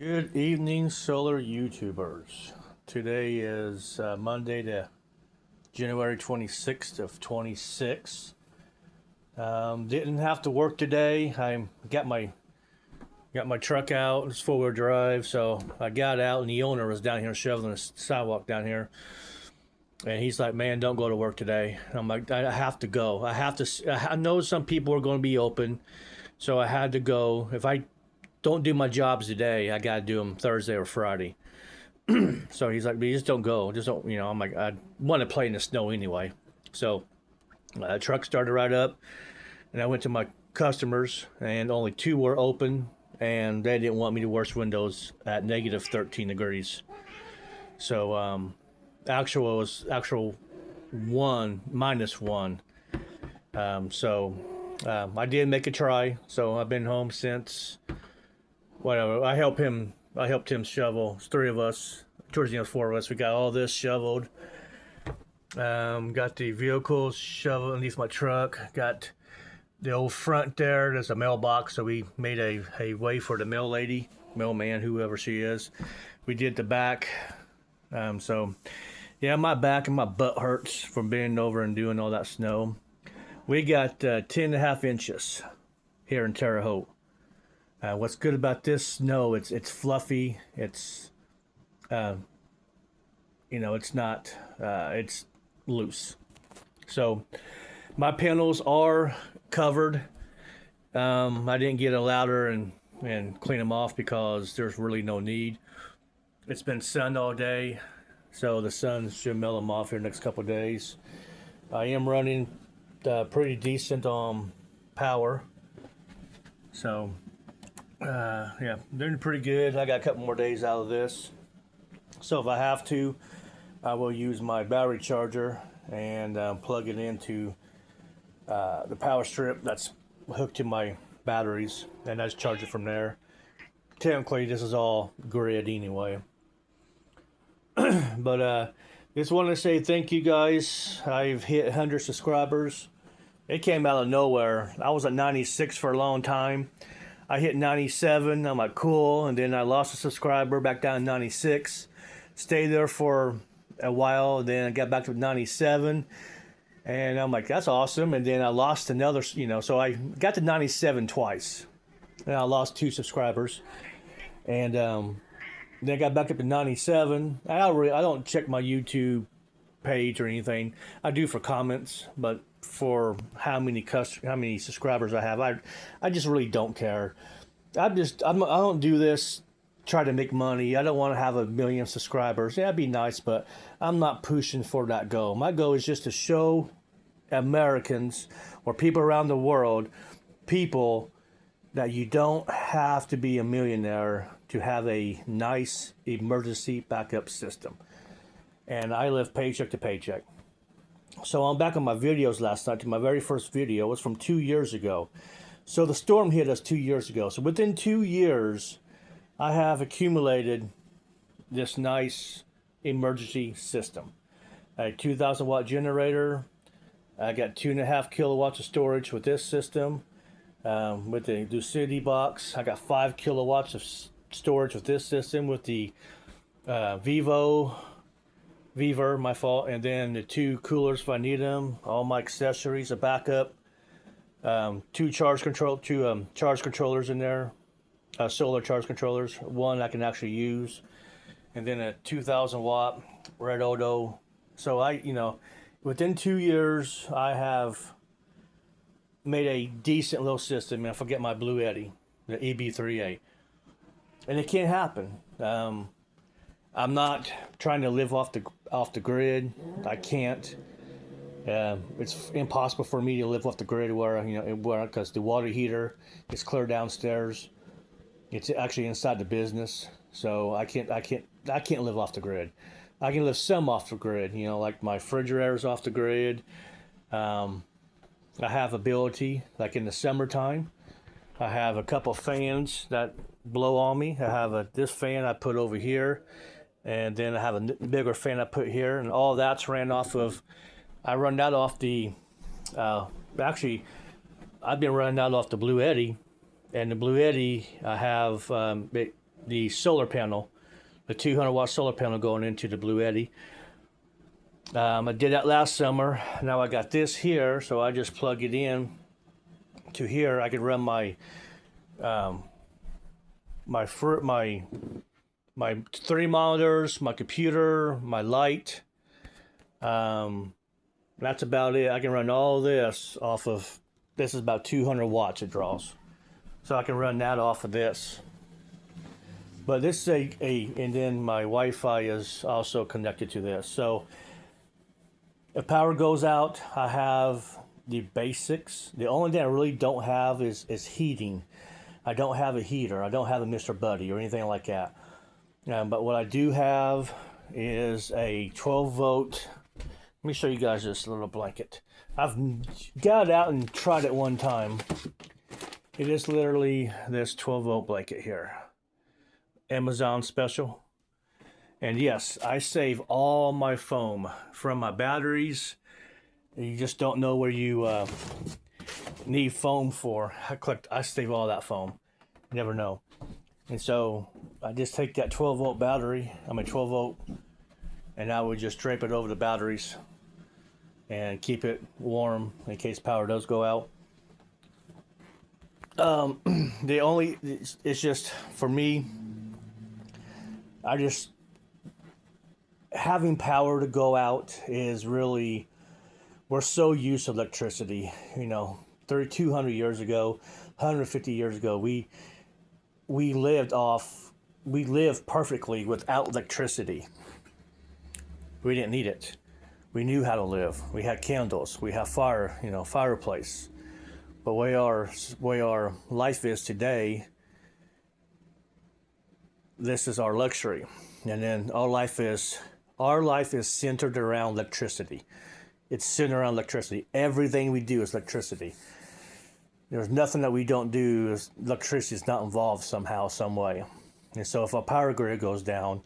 Good evening, solar YouTubers. Today is Monday, the January 26th of 26. Didn't have to work today. I got my truck out. It's four-wheel drive, so I got out, and the owner was down here shoveling the sidewalk down here. And he's like, "Man, don't go to work today." And I'm like, "I have to go. I have to. I know some people are going to be open, so I had to go. If I don't do my jobs today, I got to do them Thursday or Friday." So he's like, "But you just don't go. Just don't, you know." I'm like, "I want to play in the snow anyway." So the truck started right up, and I went to my customers, and only two were open, and they didn't want me to wash windows at negative 13 degrees. So actual one minus one. I did make a try. So I've been home since whatever. I helped him shovel. It's three of us. Towards the end, four of us. We got all this shoveled. Got the vehicles shoveled underneath my truck. Got the old front there. There's a mailbox, so we made a way for the mail lady, mailman, whoever she is. We did the back. Yeah, my back and my butt hurts from bending over and doing all that snow. We got 10.5 inches here in Terre Haute. What's good about this snow? It's fluffy. It's it's not. It's loose. So my panels are covered. I didn't get a ladder and clean them off because there's really no need. It's been sun all day, so the sun should melt them off here the next couple of days. I am running pretty decent on power. So yeah, doing pretty good. I got a couple more days out of this. So if I have to, I will use my battery charger and plug it into the power strip that's hooked to my batteries, and I just charge it from there. Technically, this is all grid anyway. But just wanted to say thank you guys. I've hit 100 subscribers. It came out of nowhere. I was at 96 for a long time. I hit 97. I'm like, cool. And then I lost a subscriber back down to 96. Stayed there for a while. And then I got back to 97. And I'm like, that's awesome. And then I lost another, so I got to 97 twice. And I lost 2 subscribers. And then I got back up to 97. I don't check my YouTube page or anything. I do for comments, but for how many subscribers I have, I just really don't care. I don't do this try to make money. I don't want to have 1 million subscribers. Yeah, that'd be nice, but I'm not pushing for that goal. My goal is just to show Americans or people around the world, people, that you don't have to be a millionaire to have a nice emergency backup system. And I live paycheck to paycheck. So I'm back on my videos last night. My very first video was from 2 years ago. So the storm hit us 2 years ago. So within 2 years, I have accumulated this nice emergency system. A 2,000 watt generator. I got 2.5 kilowatts of storage with this system. With the Lucidity box, I got 5 kilowatts of storage with this system with the Viver, my fault, and then the 2 coolers if I need them, all my accessories, a backup, 2 charge controllers in there, solar charge controllers, one I can actually use, and then a 2,000 watt Red Odo. So within 2 years, I have made a decent little system. And I forget my Bluetti, the EB38, and it can't happen. I'm not trying to live off the grid. I can't. It's impossible for me to live off the grid because the water heater is clear downstairs. It's actually inside the business, so I can't live off the grid. I can live some off the grid. Like my refrigerator's off the grid. I have ability, like in the summertime. I have a couple fans that blow on me. I have this fan I put over here, and then I have a bigger fan I put here, and all that's ran off of. I run that off the. Actually, I've been running that off the Bluetti, and the Bluetti I have the solar panel, the 200-watt solar panel going into the Blue Eddy. I did that last summer. Now I got this here, so I just plug it in to here. I can run my my 3 monitors, my computer, my light. That's about it. I can run all this off of, this is about 200 watts it draws. So I can run that off of this. But this is and then my Wi-Fi is also connected to this. So if power goes out, I have the basics. The only thing I really don't have is heating. I don't have a heater. I don't have a Mr. Buddy or anything like that. But what I do have is a 12 volt. Let me show you guys this little blanket. I've got it out and tried it one time. It is literally this 12 volt blanket here. Amazon special. And yes, I save all my foam from my batteries. You just don't know where you need foam for. I save all that foam. You never know. And so I just take that 12 volt battery, 12 volt, and I would just drape it over the batteries and keep it warm in case power does go out. It's just, for me, having power to go out is really, we're so used to electricity. 200 years ago, 150 years ago, we lived perfectly without electricity. We didn't need it. We knew how to live. We had candles. We had fire, fireplace. But way our life is today, this is our luxury. And then our life is centered around electricity. It's centered around electricity. Everything we do is electricity. There's nothing that we don't do. Electricity is not involved somehow, some way. And so if our power grid goes down,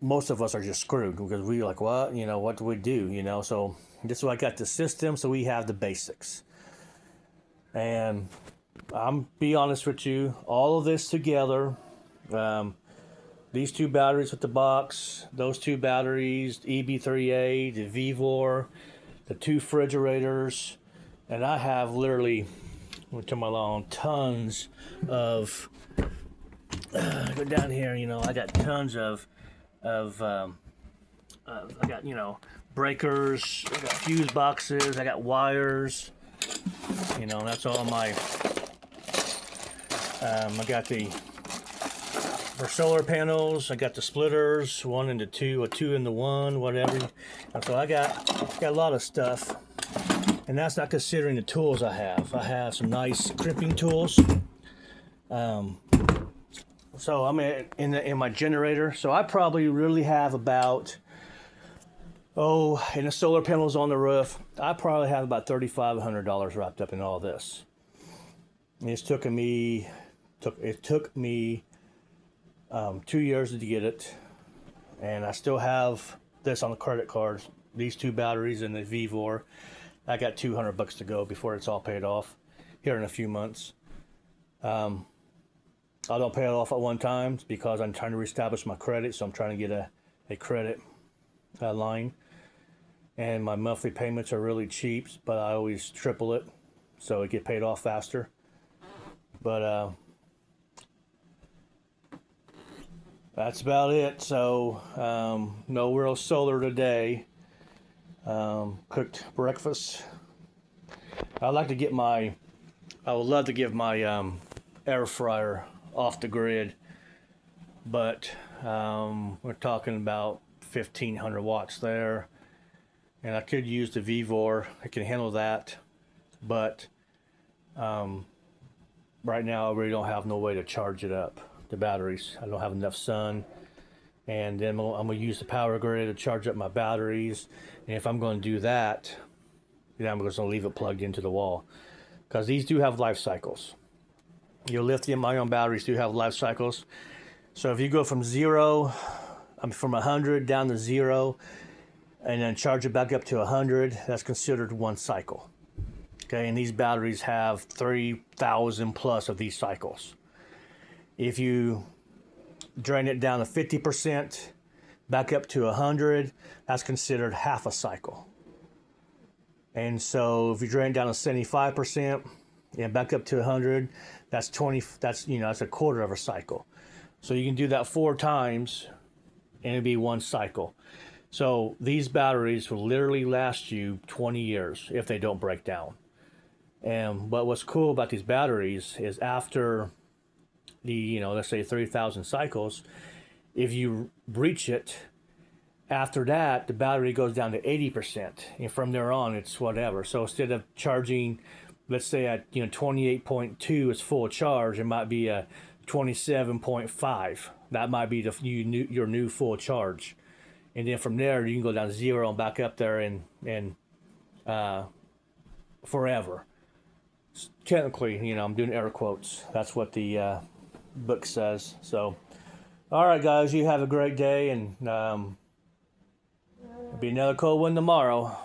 most of us are just screwed because we're like, what? What do we do? So this is why I got the system, so we have the basics. And I'm be honest with you, all of this together, these 2 batteries with the box, those 2 batteries, the EB3A, the VEVOR, the 2 refrigerators, and I have literally, to my lawn, tons of, go down here, I got tons of I got, breakers, I got fuse boxes, I got wires, that's all my, I got for solar panels, I got the splitters, 1 into 2, or 2 into 1, whatever. And so I got a lot of stuff. And that's not considering the tools I have. I have some nice crimping tools. So I'm in my generator. So I probably really have about, and the solar panels on the roof, I probably have about $3,500 wrapped up in all this. And it took me 2 years to get it, and I still have this on the credit card. These 2 batteries and the VEVOR. I got $200 to go before it's all paid off here in a few months. I don't pay it off at one time because I'm trying to reestablish my credit, so I'm trying to get a credit line. And my monthly payments are really cheap, but I always triple it so it get paid off faster. But that's about it. So no real solar today. Cooked breakfast. I would love to get my air fryer off the grid, but we're talking about 1,500 watts there, and I could use the VEVOR. I can handle that, but right now I really don't have no way to charge it up, the batteries. I don't have enough sun, and then I'm going to use the power grid to charge up my batteries. And if I'm going to do that, then I'm just going to leave it plugged into the wall, because these do have life cycles. Your lithium-ion batteries do have life cycles. So if you go from 100 down to 0, and then charge it back up to 100, that's considered one cycle. Okay, and these batteries have 3,000 plus of these cycles. If you drain it down to 50%, back up to 100, that's considered half a cycle. And so if you drain it down to 75% and back up to 100, that's 20. That's a quarter of a cycle. So you can do that 4 times, and it'd be 1 cycle. So these batteries will literally last you 20 years if they don't break down. But what's cool about these batteries is after the, let's say 30,000 cycles, if you breach it, after that, the battery goes down to 80%. And from there on, it's whatever. So instead of charging, let's say at 28.2 is full charge, it might be a 27.5. That might be your new full charge. And then from there, you can go down to 0 and back up there and forever. Technically, I'm doing air quotes. That's what the book says. So, all right, guys, you have a great day, and it'll be another cold one tomorrow.